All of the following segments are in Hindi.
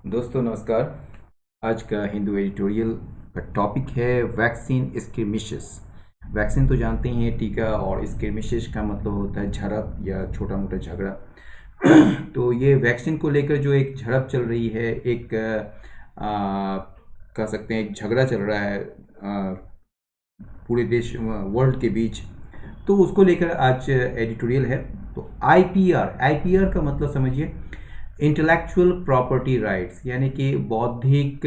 दोस्तों नमस्कार। आज का हिंदू एडिटोरियल का टॉपिक है वैक्सीन स्किर्मिशेस। वैक्सीन तो जानते ही हैं, टीका, और स्किर्मिशेस का मतलब होता है झड़प या छोटा मोटा झगड़ा। तो ये वैक्सीन को लेकर जो एक झड़प चल रही है, एक कह सकते हैं एक झगड़ा चल रहा है पूरे देश वर्ल्ड के बीच। तो उसको लेकर आज एडिटोरियल है। तो आईपीआर आईपीआर का मतलब समझिए, इंटेलेक्चुअल प्रॉपर्टी राइट्स, यानी कि बौद्धिक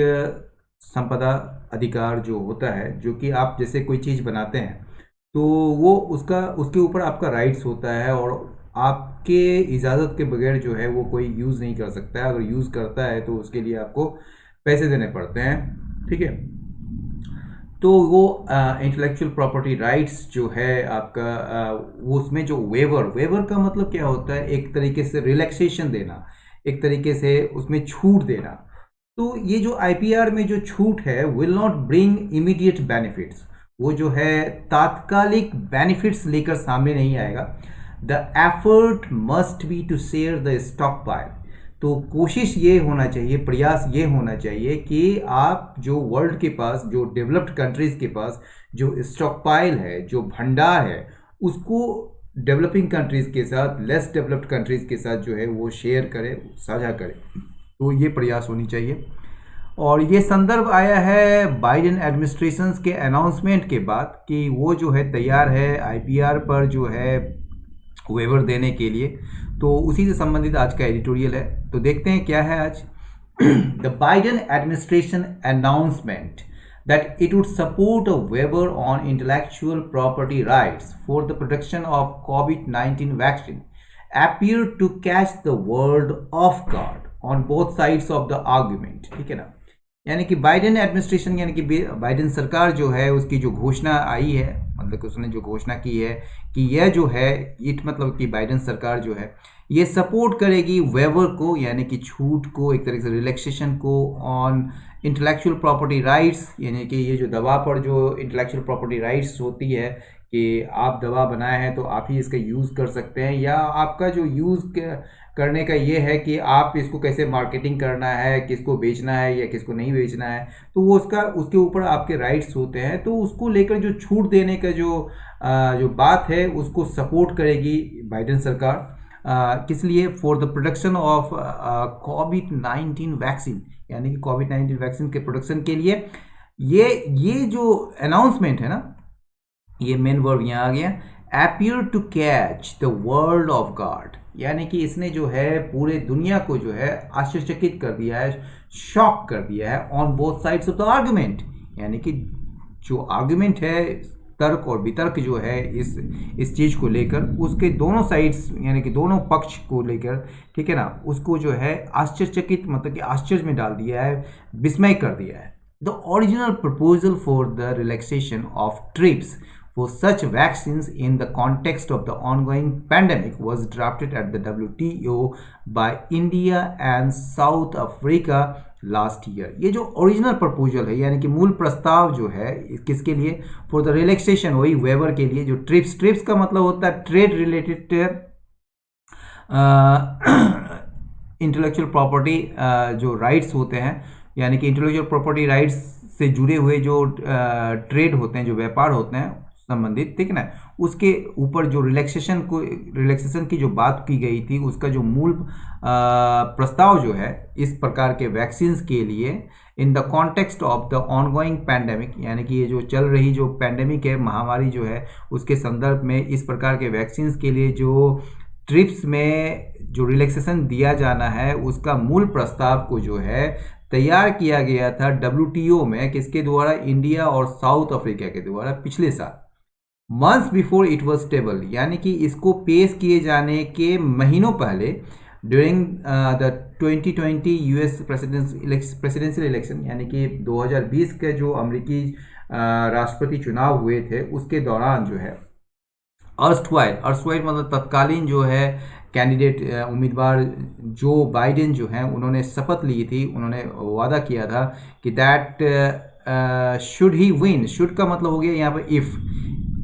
संपदा अधिकार जो होता है, जो कि आप जैसे कोई चीज़ बनाते हैं तो वो उसका उसके ऊपर आपका राइट्स होता है, और आपके इजाज़त के बगैर जो है वो कोई यूज़ नहीं कर सकता है। अगर यूज़ करता है तो उसके लिए आपको पैसे देने पड़ते हैं, ठीक है। तो वो इंटेलेक्चुअल प्रॉपर्टी राइट्स जो है आपका, वो उसमें जो वेवर वेवर का मतलब क्या होता है, एक तरीके से रिलैक्सेशन देना, एक तरीके से उसमें छूट देना। तो ये जो आईपीआर में जो छूट है, will not bring immediate benefits, वो जो है तात्कालिक बेनिफिट्स लेकर सामने नहीं आएगा। The effort must be to share the stockpile. तो कोशिश ये होना चाहिए, प्रयास ये होना चाहिए कि आप जो वर्ल्ड के पास, जो डेवलप्ड कंट्रीज के पास जो स्टॉक पाइल है, जो भंडार है, उसको डेवलपिंग कंट्रीज के साथ, लेस डेवलप्ड कंट्रीज के साथ जो है वो शेयर करें, साझा करें। तो ये प्रयास होनी चाहिए। और ये संदर्भ आया है बाइडेन एडमिनिस्ट्रेशन के अनाउंसमेंट के बाद कि वो जो है तैयार है आईपीआर पर जो है वेवर देने के लिए। तो उसी से संबंधित आज का एडिटोरियल है। तो देखते हैं क्या है आज। The Biden administration announcement that it would support a waiver on intellectual property rights for the production of COVID-19 vaccine appeared to catch the world off guard on both sides of the argument। ठीक है ना। यानी कि बाइडेन एडमिनिस्ट्रेशन, यानी कि बाइडेन सरकार जो है, उसकी जो घोषणा आई है, मतलब कि उसने जो घोषणा की है कि यह जो है, इट मतलब कि बाइडेन सरकार जो है ये सपोर्ट करेगी वेवर को, यानी कि छूट को, एक तरह से रिलैक्सेशन को, ऑन इंटेलेक्चुअल प्रॉपर्टी राइट्स। यानी कि ये जो दवा पर जो इंटेलेक्चुअल प्रॉपर्टी राइट्स होती है कि आप दवा बनाए हैं तो आप ही इसका यूज़ कर सकते हैं, या आपका जो यूज़ करने का ये है कि आप इसको कैसे मार्केटिंग करना है, किसको बेचना है या किसको नहीं बेचना है, तो वो उसके ऊपर आपके राइट्स होते हैं। तो उसको लेकर जो छूट देने का जो बात है, उसको सपोर्ट करेगी बाइडेन सरकार। किस लिए? For the production of covid vaccine, यानी कि कोविड-19 वैक्सीन के प्रोडक्शन के लिए ये जो अनाउंसमेंट है ना, ये मेन वर्ब यहाँ आ गया, appear to catch the world off guard. यानी कि इसने जो है पूरे दुनिया को जो है आश्चर्यचकित कर दिया है, शॉक कर दिया है, on both sides of the argument. यानी कि जो आर्गुमेंट है, तर्क और वितर्क जो है इस चीज़ को लेकर, उसके दोनों साइड्स यानी कि दोनों पक्ष को लेकर, ठीक है ना, उसको जो है आश्चर्यचकित मतलब कि आश्चर्य में डाल दिया है, विस्मय कर दिया है। The original proposal for the relaxation of trips for such vaccines in the context of the ongoing pandemic was drafted at the WTO by India and South Africa last year। ये जो ओरिजिनल प्रपोजल है, यानी कि मूल प्रस्ताव जो है, किसके लिए? फॉर द रिलैक्सेशन, वही वेवर के लिए। जो ट्रिप्स का मतलब होता है ट्रेड रिलेटेड इंटेलेक्चुअल प्रॉपर्टी जो राइट्स होते हैं, यानी कि इंटेलेक्चुअल प्रॉपर्टी राइट्स से जुड़े हुए जो ट्रेड होते हैं, जो व्यापार होते हैं संबंधित, ठीक है ना, उसके ऊपर जो रिलैक्सेशन की जो बात की गई थी, उसका जो मूल प्रस्ताव जो है इस प्रकार के वैक्सीन्स के लिए, in the context of the ongoing pandemic, यानी कि ये जो चल रही जो पैंडेमिक है, महामारी जो है, उसके संदर्भ में इस प्रकार के वैक्सीन्स के लिए जो ट्रिप्स में जो रिलैक्सेशन दिया जाना है, उसका मूल प्रस्ताव को जो है तैयार किया गया था WTO में, किसके द्वारा? इंडिया और साउथ अफ्रीका के द्वारा, पिछले साल, months before it was table. यानी कि इसको पेश किए जाने के महीनों पहले, during the 2020 US presidential election, यानी कि 2020 के जो अमेरिकी राष्ट्रपति चुनाव हुए थे, उसके दौरान जो है अर्स्टवाइल मतलब तत्कालीन जो है कैंडिडेट, उम्मीदवार जो बाइडेन जो हैं, उन्होंने शपथ ली थी, उन्होंने वादा किया था कि that should he win, should का मतलब हो गया यहाँ पर इफ़,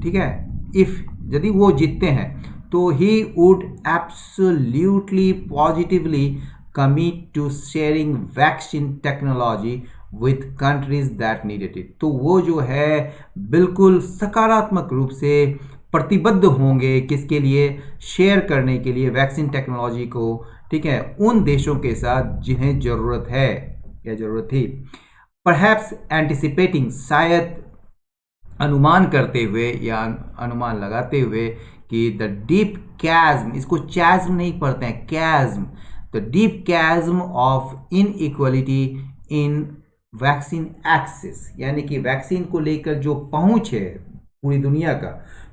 ठीक है, इफ़ यदि वो जीतते हैं तो he would absolutely positively commit to sharing vaccine technology with countries that needed it। तो वो जो है बिल्कुल सकारात्मक रूप से प्रतिबद्ध होंगे किसके लिए, शेयर करने के लिए वैक्सीन टेक्नोलॉजी को, ठीक है, उन देशों के साथ जिन्हें ज़रूरत है या ज़रूरत थी। परहैप्स एंटिसिपेटिंग, शायद अनुमान करते हुए या अनुमान लगाते हुए कि द डीप कैज्म, इसको चैज्म नहीं पढ़ते हैं, chasm, the deep chasm of inequality in vaccine access, यानी कि वैक्सीन को लेकर जो पहुंच है पूरी दुनिया का,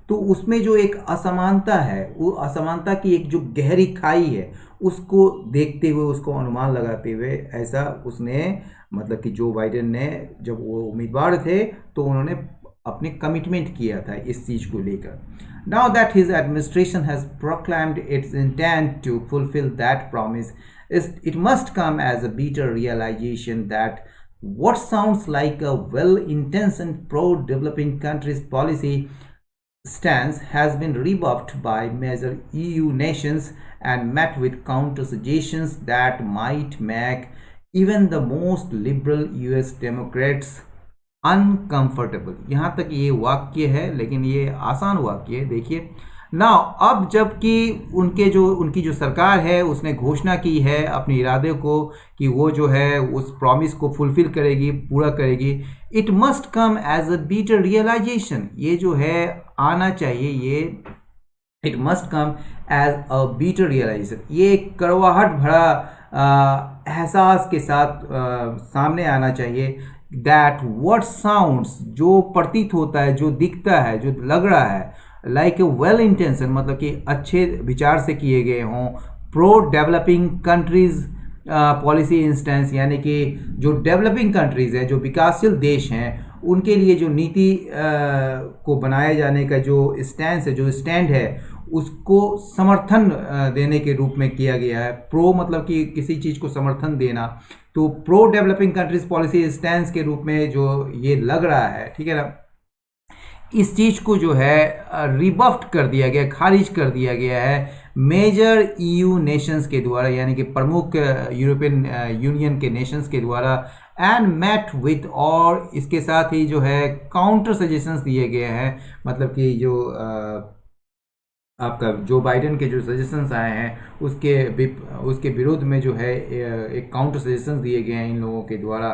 तो उसमें जो एक असमानता है, वो असमानता की एक जो गहरी खाई है, उसको देखते हुए, उसको अनुमान लगाते हुए ऐसा उसने, मतलब कि जो बाइडेन ने जब वो उम्मीदवार थे तो उन्होंने अपने कमिटमेंट किया था इस चीज़ को लेकर। Now that his administration has proclaimed its intent to fulfill that promise, it must come as a bitter realization that what sounds like a well-intentioned pro-developing countries policy stance has been rebuffed by major EU nations and met with counter suggestions that might make even the most liberal US Democrats uncomfortable। यहाँ तक ये वाक्य है, लेकिन ये आसान वाक्य है। देखिए ना, अब जबकि उनकी जो सरकार है उसने घोषणा की है अपने इरादे को कि वो जो है उस प्रॉमिस को फुलफिल करेगी, पूरा करेगी, it must come as a bitter realization, ये जो है आना चाहिए, ये it must come as a bitter realization, ये एक कड़वाहट भरा एहसास के साथ सामने आना चाहिए, दैट व्हाट साउंड्स, जो प्रतीत होता है, जो दिखता है, जो लग रहा है, लाइक ए वेल इंटेंशन, मतलब कि अच्छे विचार से किए गए हों, pro developing countries policy instance, यानी कि जो डेवलपिंग कंट्रीज़ है, जो विकासशील देश हैं, उनके लिए जो नीति को बनाए जाने का जो स्टैंड है, जो स्टैंड है, उसको समर्थन देने के रूप में किया गया है। प्रो मतलब कि किसी चीज़ को समर्थन देना, तो pro developing countries policy stand के रूप में जो ये लग रहा है, ठीक है ना, इस चीज़ को जो है रिबफ्ट कर दिया गया, खारिज कर दिया गया है मेजर ईयू नेशंस के द्वारा, यानी कि प्रमुख यूरोपियन यूनियन के नेशंस के द्वारा, एंड मैट विथ, और इसके साथ ही जो है काउंटर सजेशंस दिए गए हैं, मतलब कि जो आपका जो बाइडेन के जो सजेशंस आए हैं उसके विरुद्ध में जो है एक काउंटर सजेशंस दिए गए हैं इन लोगों के द्वारा,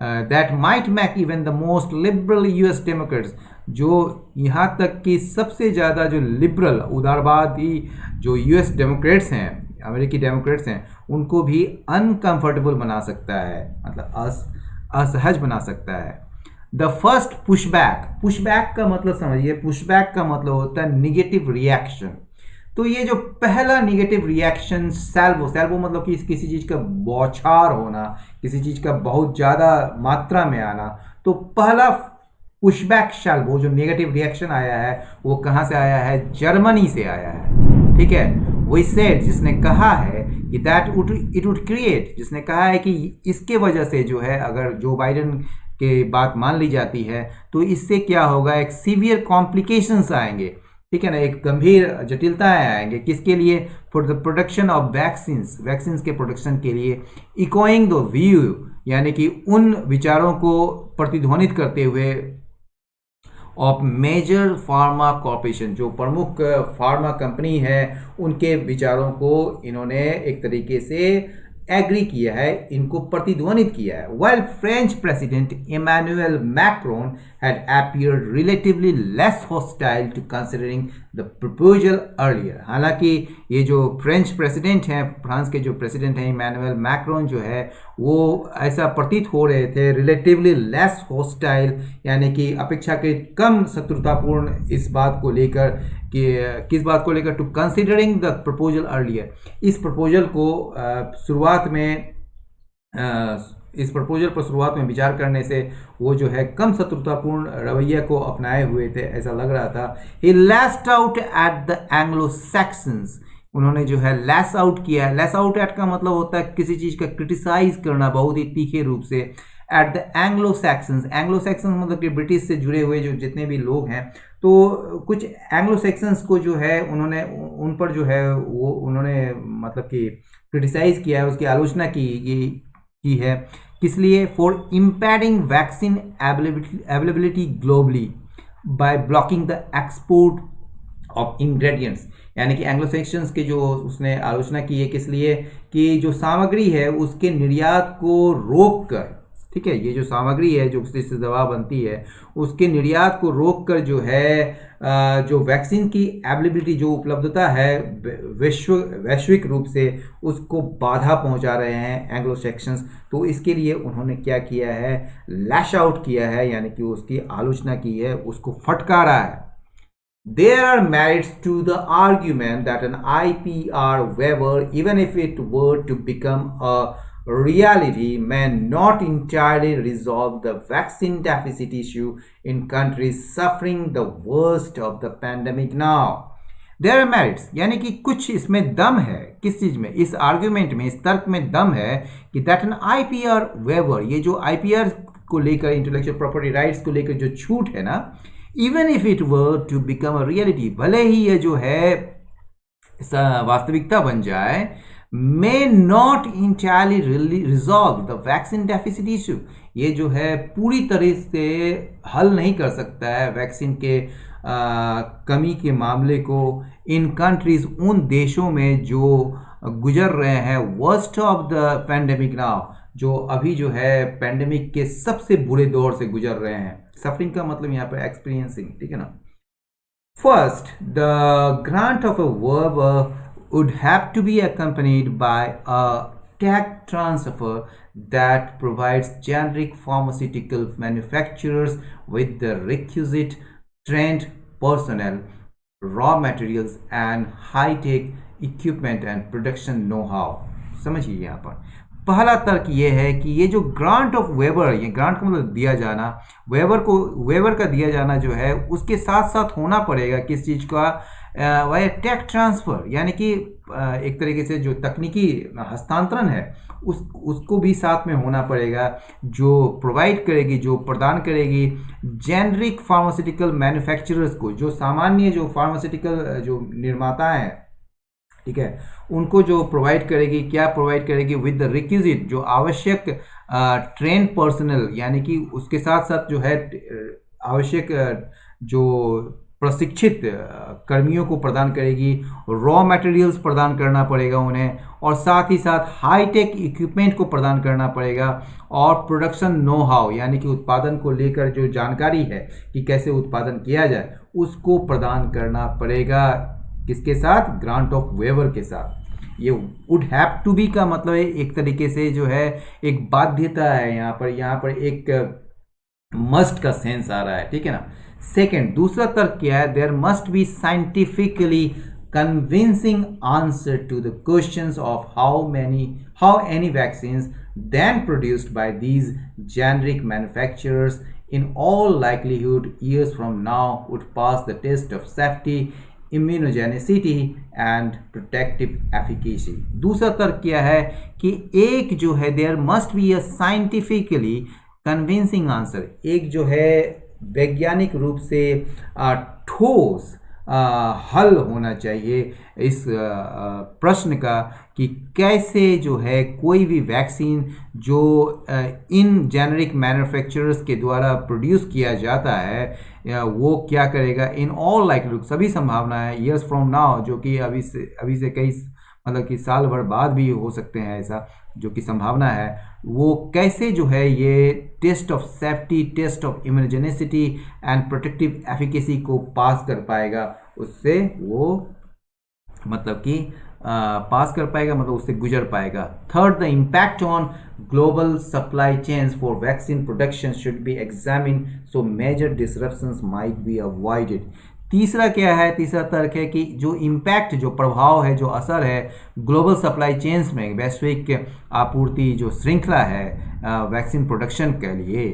that might make even the most liberal US Democrats, जो यहाँ तक कि सबसे ज़्यादा जो लिबरल उदारवादी जो यूएस डेमोक्रेट्स हैं, अमेरिकी डेमोक्रेट्स हैं, उनको भी अनकंफर्टेबल बना सकता है, मतलब असहज बना सकता है। द फर्स्ट पुशबैक का मतलब समझिए, पुशबैक का मतलब होता है निगेटिव रिएक्शन। तो ये जो पहला निगेटिव रिएक्शन, सैल्वो मतलब कि किसी चीज़ का बौछार होना, किसी चीज़ का बहुत ज़्यादा मात्रा में आना, तो पहला पुशबैक सैल्वो जो नेगेटिव रिएक्शन आया है वो कहाँ से आया है, जर्मनी से आया है, ठीक है। वही सेड, जिसने कहा है कि दैट इट वुड क्रिएट, जिसने कहा है कि इसके वजह से जो है, अगर जो बाइडेन के बात मान ली जाती है तो इससे क्या होगा, एक सीवियर कॉम्प्लिकेशंस आएंगे, ठीक है ना, एक गंभीर जटिलताएं आएंगे, किसके लिए, for the production of vaccines के प्रोडक्शन के लिए, इकोइंग द व्यू, यानी कि उन विचारों को प्रतिध्वनित करते हुए, ऑफ मेजर फार्मा कॉर्पोरेशन, जो प्रमुख फार्मा कंपनी है, उनके विचारों को इन्होंने एक तरीके से एग्री किया है, इनको प्रतिध्वनित किया है। While French President Emmanuel Macron had appeared relatively less hostile to considering the proposal earlier, हालांकि ये जो फ्रेंच प्रेसिडेंट हैं, फ्रांस के जो प्रेसिडेंट हैं इमैनुअल मैक्रोन जो है, वो ऐसा प्रतीत हो रहे थे रिलेटिवली लेस हॉस्टाइल, यानी कि अपेक्षाकृत कम शत्रुतापूर्ण इस बात को लेकर कि किस बात को लेकर, to considering the proposal earlier, इस प्रपोजल को इस प्रपोजल पर शुरुआत में विचार करने से वो जो है कम शत्रुतापूर्ण रवैया को अपनाए हुए थे, ऐसा लग रहा था। He lashed out at the Anglo Saxons, उन्होंने जो है लैश आउट किया है। लैश आउट एट का मतलब होता है किसी चीज़ का क्रिटिसाइज करना बहुत ही तीखे रूप से। एट द एंग्लो सैक्सन्स मतलब कि ब्रिटिश से जुड़े हुए जो जितने भी लोग हैं, तो कुछ एंग्लो सैक्सन्स को जो है उन्होंने उन पर जो है वो उन्होंने मतलब कि क्रिटिसाइज किया है, उसकी आलोचना की है। किस लिए? For impeding vaccine availability globally by blocking the export of ingredients, यानी कि एंग्लो सेक्शंस के जो उसने आलोचना की है, किस लिए? कि जो सामग्री है उसके निर्यात को रोक कर, ठीक है, ये जो सामग्री है जो जिससे दवा बनती है उसके निर्यात को रोक कर जो है जो वैक्सीन की अवेलेबिलिटी, जो उपलब्धता है वैश्विक रूप से, उसको बाधा पहुंचा रहे हैं एंग्लो सेक्शंस। तो इसके लिए उन्होंने क्या किया है? लैश आउट किया है, यानी कि उसकी आलोचना की है, उसको फटकारा है। There are merits to the argument that an IPR waiver, even if it were to become a reality, may not entirely resolve the vaccine deficit issue in countries suffering the worst of the pandemic now. There are merits, यानी कि कुछ इसमें दम है। किस चीज में? इस आर्ग्यूमेंट में, इस तर्क में दम है कि that an IPR waiver, ये जो IPR को लेकर, इंटेलेक्चुअल प्रॉपर्टी राइट्स को लेकर जो छूट है ना, even if it were to become a reality, भले ही ये जो है वास्तविकता बन जाए, may not entirely resolve the vaccine deficit issue, ये जो है पूरी तरह से हल नहीं कर सकता है वैक्सीन के कमी के मामले को इन कंट्रीज, उन देशों में जो गुजर रहे हैं worst of the pandemic now, जो अभी जो है पैंडेमिक के सबसे बुरे दौर से गुजर रहे हैं। सफरिंग का मतलब यहाँ पर एक्सपीरियंसिंग, ठीक है ना। First, the grant of a verb would have to be accompanied by a tech transfer that provides generic pharmaceutical manufacturers with the requisite trained personnel, raw materials and high-tech equipment and production know-how। समझिए यहाँ पर पहला तर्क ये है कि ये जो ग्रांट ऑफ वेबर, ये ग्रांट का मतलब दिया जाना, वेबर का दिया जाना जो है, उसके साथ साथ होना पड़ेगा किस चीज़ का? वह टेक ट्रांसफ़र, यानी कि एक तरीके से जो तकनीकी हस्तांतरण है उसको भी साथ में होना पड़ेगा, जो प्रोवाइड करेगी, जो प्रदान करेगी जेनरिक फार्मास्यूटिकल मैन्युफैक्चरर्स को, जो सामान्य जो फार्मास्यूटिकल जो निर्माता हैं, ठीक है, उनको जो प्रोवाइड करेगी, क्या प्रोवाइड करेगी? विद द रिक्विजिट, जो आवश्यक ट्रेन पर्सनल, यानी कि उसके साथ साथ जो है आवश्यक जो प्रशिक्षित कर्मियों को प्रदान करेगी, रॉ मटेरियल्स प्रदान करना पड़ेगा उन्हें, और साथ ही साथ हाईटेक इक्विपमेंट को प्रदान करना पड़ेगा, और प्रोडक्शन नो हाउ, यानी कि उत्पादन को लेकर जो जानकारी है कि कैसे उत्पादन किया जाए, उसको प्रदान करना पड़ेगा। किसके साथ? ग्रांट ऑफ वेवर के साथ। ये वुड हैव टू बी का मतलब है एक तरीके से जो है एक बाध्यता है, यहाँ पर एक मस्ट का सेंस आ रहा है, ठीक है ना। सेकेंड, दूसरा तर्क क्या है? There must be scientifically convincing answer to the questions of how any vaccines then produced by these generic manufacturers in all likelihood years from now would pass the test of safety, immunogenicity and protective efficacy। दूसरा तर्क क्या है कि एक जो है there must be a scientifically convincing answer, एक जो है वैज्ञानिक रूप से ठोस हल होना चाहिए इस प्रश्न का कि कैसे जो है कोई भी वैक्सीन जो इन जेनरिक मैन्युफैक्चरर्स के द्वारा प्रोड्यूस किया जाता है वो क्या करेगा, इन ऑल लाइकलीहुड, सभी संभावना है, ईयर्स फ्रॉम नाउ, जो कि अभी से कई मतलब कि साल भर बाद भी हो सकते हैं, ऐसा जो कि संभावना है, वो कैसे जो है ये test of safety, test of immunogenicity and protective efficacy को पास कर पाएगा, उससे वो मतलब कि पास कर पाएगा, मतलब उससे गुजर पाएगा। Third, the impact on global supply chains for vaccine production should be examined so major disruptions might be avoided. तीसरा क्या है? तीसरा तर्क है कि जो इम्पैक्ट, जो प्रभाव है, जो असर है ग्लोबल सप्लाई चेन्स में, वैश्विक आपूर्ति जो श्रृंखला है वैक्सीन प्रोडक्शन के लिए,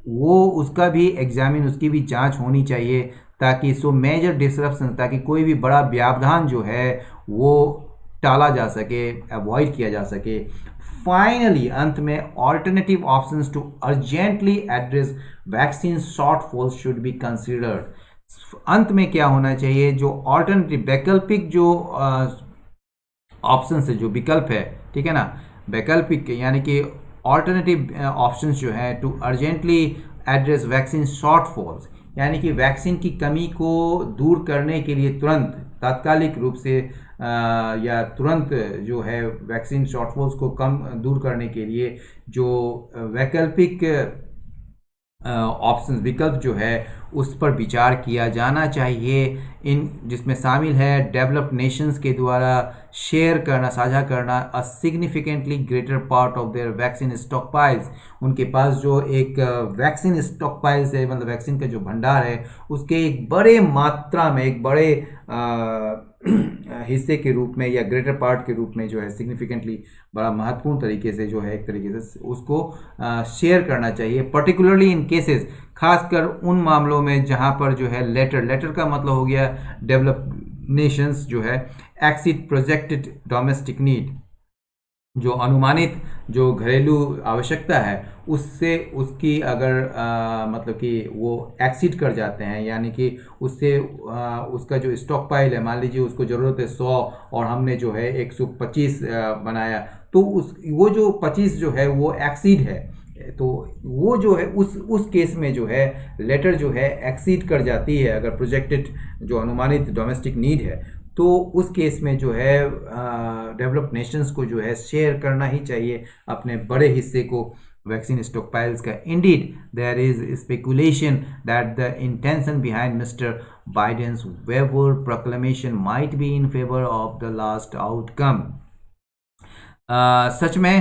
वो उसका भी एग्जामिन, उसकी भी जांच होनी चाहिए, ताकि सो मेजर डिसरप्शन, ताकि कोई भी बड़ा व्यवधान जो है वो टाला जा सके, अवॉइड किया जा सके। फाइनली, अंत में, alternative options to urgently address vaccine shortfalls should be considered. अंत में क्या होना चाहिए? जो ऑल्टरनेटिव, वैकल्पिक जो ऑप्शन है, जो विकल्प है ठीक है ना, वैकल्पिक यानी कि ऑल्टरनेटिव ऑप्शंस जो है to urgently address vaccine shortfalls, यानी कि वैक्सीन की कमी को दूर करने के लिए तुरंत तात्कालिक रूप से या तुरंत जो है वैक्सीन शॉर्टफॉल्स को कम दूर करने के लिए जो वैकल्पिक ऑप्शंस विकल्प जो है उस पर विचार किया जाना चाहिए, इन जिसमें शामिल है डेवलप्ड नेशंस के द्वारा शेयर करना, साझा करना a significantly greater part of their vaccine stockpiles. उनके पास जो एक वैक्सीन स्टॉक पाइल्स है, मतलब वैक्सीन का जो भंडार है, उसके एक बड़े मात्रा में, एक बड़े हिस्से के रूप में या ग्रेटर पार्ट के रूप में जो है सिग्निफिकेंटली बड़ा महत्वपूर्ण तरीके से जो है एक तरीके से उसको शेयर करना चाहिए, पर्टिकुलरली इन केसेस, खासकर उन मामलों में जहां पर जो है लेटर का मतलब हो गया डेवलप नेशंस जो है एक्सीड प्रोजेक्टेड डोमेस्टिक नीड, जो अनुमानित जो घरेलू आवश्यकता है उससे उसकी अगर मतलब कि वो एक्सीड कर जाते हैं, यानी कि उससे उसका जो स्टॉक पाइल है, मान लीजिए उसको ज़रूरत है 100 और हमने जो है 125 बनाया, तो वो जो 25 जो है वो एक्सीड है, तो वो जो है उस केस में जो है लेटर जो है एक्सीड कर जाती है, अगर प्रोजेक्टेड जो अनुमानित डोमेस्टिक नीड है, तो उस केस में जो है डेवलप्ड नेशंस को जो है शेयर करना ही चाहिए अपने बड़े हिस्से को वैक्सीन स्टॉक पाइल्स का। Indeed there is speculation that the intention behind mister Biden's waiver proclamation might be in favour of the last outcome. सच में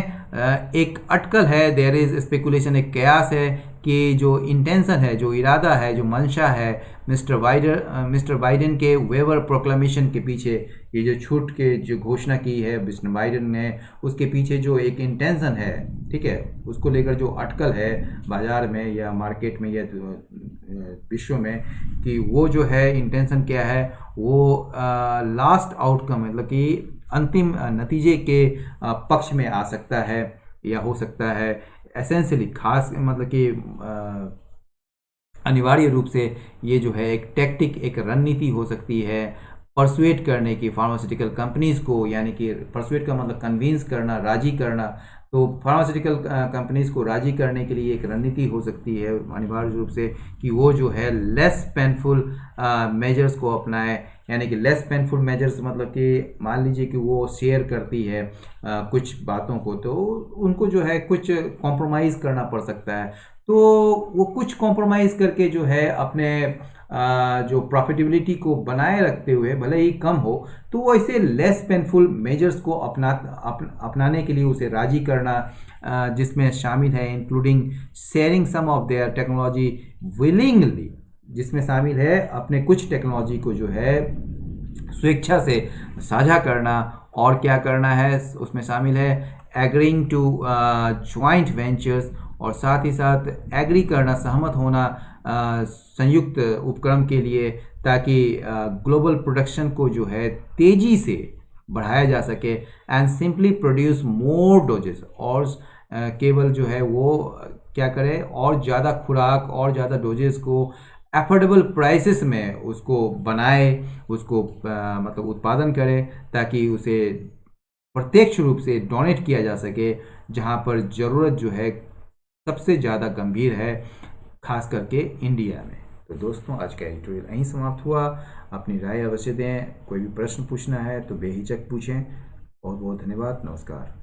एक अटकल है, देयर इज स्पेकुलेशन, एक कयास है कि जो इंटेंशन है, जो इरादा है, जो मंशा है मिस्टर बाइडेन के वेवर प्रोक्लामेशन के पीछे, ये जो छूट के जो घोषणा की है मिस्टर बाइडेन ने, उसके पीछे जो एक इंटेंशन है, ठीक है, उसको लेकर जो अटकल है बाजार में या मार्केट में या विश्व में, कि वो जो है इंटेंशन क्या है, वो लास्ट आउटकम मतलब कि अंतिम नतीजे के पक्ष में आ सकता है या हो सकता है। एसेंशियली खास मतलब कि अनिवार्य रूप से ये जो है एक टैक्टिक, एक रणनीति हो सकती है परसुएट करने की फार्मास्यूटिकल कंपनीज को, यानी कि परसुएट का मतलब कन्विंस करना, राजी करना, तो फार्मास्यूटिकल कंपनीज को राजी करने के लिए एक रणनीति हो सकती है अनिवार्य रूप से कि वो जो है लेस पेनफुल मेजर्स को अपनाए, यानी कि लेस पेनफुल मेजर्स मतलब कि मान लीजिए कि वो शेयर करती है कुछ बातों को, तो उनको जो है कुछ कॉम्प्रोमाइज़ करना पड़ सकता है, तो वो कुछ कॉम्प्रोमाइज़ करके जो है अपने जो प्रॉफिटेबिलिटी को बनाए रखते हुए, भले ही कम हो, तो वो ऐसे लेस पेनफुल मेजर्स को अपनाने के लिए उसे राजी करना, जिसमें शामिल है including sharing some of their technology willingly, जिसमें शामिल है अपने कुछ टेक्नोलॉजी को जो है स्वेच्छा से साझा करना, और क्या करना है उसमें शामिल है एग्रीइंग टू ज्वाइंट वेंचर्स, और साथ ही साथ एग्री करना, सहमत होना संयुक्त उपक्रम के लिए, ताकि ग्लोबल प्रोडक्शन को जो है तेज़ी से बढ़ाया जा सके, and simply produce more doses, और केवल जो है वो क्या करे, और ज़्यादा खुराक और ज़्यादा डोजेस को एफोर्डेबल प्राइसेस में उसको बनाए, उसको मतलब उत्पादन करे, ताकि उसे प्रत्यक्ष रूप से डोनेट किया जा सके जहां पर ज़रूरत जो है सबसे ज़्यादा गंभीर है, खास करके इंडिया में। तो दोस्तों, आज का एडिटोरियल यहीं समाप्त हुआ। अपनी राय अवश्य दें, कोई भी प्रश्न पूछना है तो बेहिचक पूछें। बहुत बहुत धन्यवाद, नमस्कार।